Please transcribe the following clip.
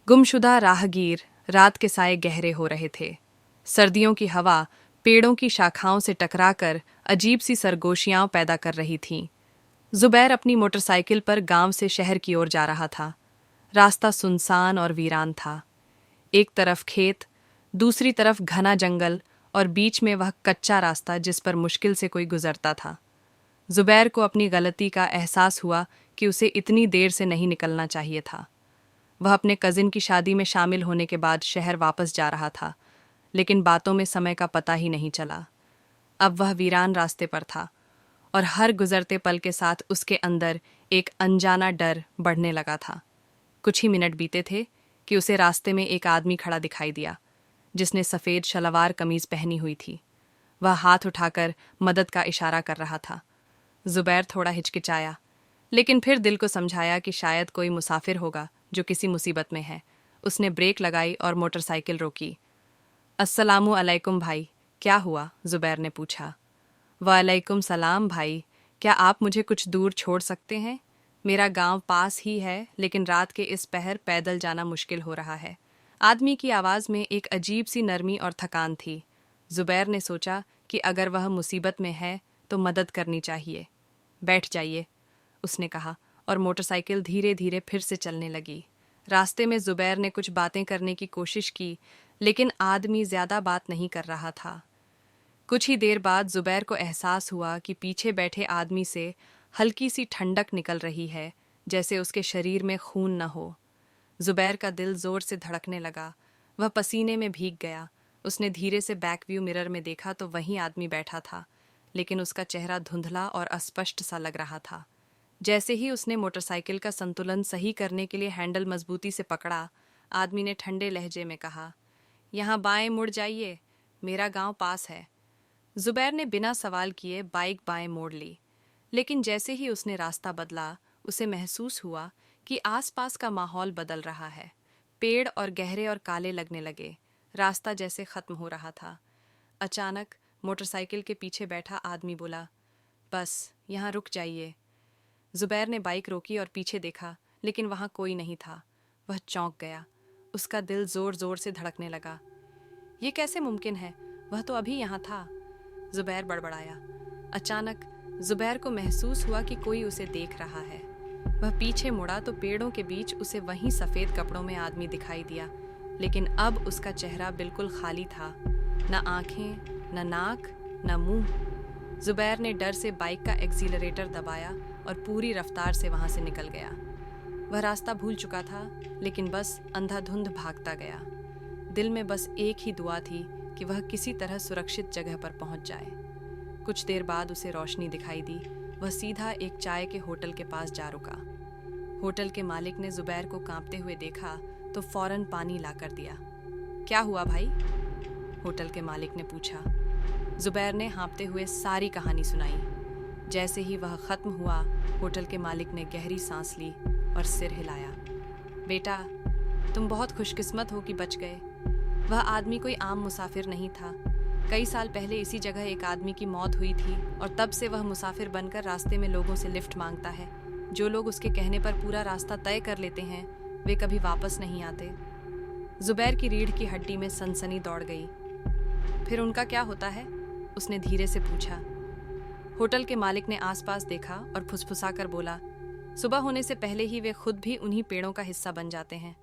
गुमशुदा राहगीर। रात के साए गहरे हो रहे थे। सर्दियों की हवा पेड़ों की शाखाओं से टकराकर अजीब सी सरगोशियां पैदा कर रही थी। जुबैर अपनी मोटरसाइकिल पर गांव से शहर की ओर जा रहा था। रास्ता सुनसान और वीरान था। एक तरफ खेत, दूसरी तरफ घना जंगल और बीच में वह कच्चा रास्ता जिस पर मुश्किल से कोई गुजरता था। जुबैर को अपनी गलती का एहसास हुआ कि उसे इतनी देर से नहीं निकलना चाहिए था। वह अपने कजिन की शादी में शामिल होने के बाद शहर वापस जा रहा था, लेकिन बातों में समय का पता ही नहीं चला। अब वह वीरान रास्ते पर था और हर गुजरते पल के साथ उसके अंदर एक अनजाना डर बढ़ने लगा था। कुछ ही मिनट बीते थे कि उसे रास्ते में एक आदमी खड़ा दिखाई दिया, जिसने सफ़ेद शलवार कमीज पहनी हुई थी। वह हाथ उठाकर मदद का इशारा कर रहा था। जुबैर थोड़ा हिचकिचाया, लेकिन फिर दिल को समझाया कि शायद कोई मुसाफिर होगा जो किसी मुसीबत में है। उसने ब्रेक लगाई और मोटरसाइकिल रोकी। अस्सलामु अलैकुम भाई, क्या हुआ? जुबैर ने पूछा। वालेकुम सलाम भाई, क्या आप मुझे कुछ दूर छोड़ सकते हैं? मेरा गांव पास ही है, लेकिन रात के इस पहर पैदल जाना मुश्किल हो रहा है। आदमी की आवाज़ में एक अजीब सी नरमी और थकान थी। जुबैर ने सोचा कि अगर वह मुसीबत में है तो मदद करनी चाहिए। बैठ जाइए, उसने कहा, और मोटरसाइकिल धीरे धीरे फिर से चलने लगी। रास्ते में जुबैर ने कुछ बातें करने की कोशिश की, लेकिन आदमी ज्यादा बात नहीं कर रहा था। कुछ ही देर बाद जुबैर को एहसास हुआ कि पीछे बैठे आदमी से हल्की सी ठंडक निकल रही है, जैसे उसके शरीर में खून न हो। जुबैर का दिल जोर से धड़कने लगा। वह पसीने में भीग गया। उसने धीरे से बैक व्यू मिरर में देखा तो वहीं आदमी बैठा था, लेकिन उसका चेहरा धुंधला और अस्पष्ट सा लग रहा था। जैसे ही उसने मोटरसाइकिल का संतुलन सही करने के लिए हैंडल मजबूती से पकड़ा, आदमी ने ठंडे लहजे में कहा, यहाँ बाएं मुड़ जाइए, मेरा गांव पास है। जुबैर ने बिना सवाल किए बाइक बाएं मोड़ ली, लेकिन जैसे ही उसने रास्ता बदला, उसे महसूस हुआ कि आसपास का माहौल बदल रहा है। पेड़ और गहरे और काले लगने लगे। रास्ता जैसे खत्म हो रहा था। अचानक मोटरसाइकिल के पीछे बैठा आदमी बोला, बस यहाँ रुक जाइए। जुबैर ने बाइक रोकी और पीछे देखा, लेकिन वहाँ कोई नहीं था। वह चौंक गया। उसका दिल जोर जोर से धड़कने लगा। ये कैसे मुमकिन है? वह तो अभी यहाँ था। जुबैर बड़बड़ाया। अचानक जुबैर को महसूस हुआ कि कोई उसे देख रहा है। वह पीछे मुड़ा तो पेड़ों के बीच उसे वहीं सफ़ेद कपड़ों में आदमी दिखाई दिया, लेकिन अब उसका चेहरा बिल्कुल खाली था। न आंखें, न नाक, न मुंह। जुबैर ने डर से बाइक का एक्सीलरेटर दबाया और पूरी रफ्तार से वहां से निकल गया। वह रास्ता भूल चुका था, लेकिन बस अंधाधुंध भागता गया। दिल में बस एक ही दुआ थी कि वह किसी तरह सुरक्षित जगह पर पहुंच जाए। कुछ देर बाद उसे रोशनी दिखाई दी। वह सीधा एक चाय के होटल के पास जा रुका। होटल के मालिक ने जुबैर को कांपते हुए देखा तो फौरन पानी लाकर दिया। क्या हुआ भाई? होटल के मालिक ने पूछा। जुबैर ने हाँफते हुए सारी कहानी सुनाई। जैसे ही वह खत्म हुआ, होटल के मालिक ने गहरी सांस ली और सिर हिलाया। बेटा, तुम बहुत खुशकिस्मत हो कि बच गए। वह आदमी कोई आम मुसाफिर नहीं था। कई साल पहले इसी जगह एक आदमी की मौत हुई थी और तब से वह मुसाफिर बनकर रास्ते में लोगों से लिफ्ट मांगता है। जो लोग उसके कहने पर पूरा रास्ता तय कर लेते हैं, वे कभी वापस नहीं आते। जुबैर की रीढ़ की हड्डी में सनसनी दौड़ गई। फिर उनका क्या होता है? उसने धीरे से पूछा। होटल के मालिक ने आसपास देखा और फुसफुसाकर बोला, सुबह होने से पहले ही वे खुद भी उन्हीं पेड़ों का हिस्सा बन जाते हैं।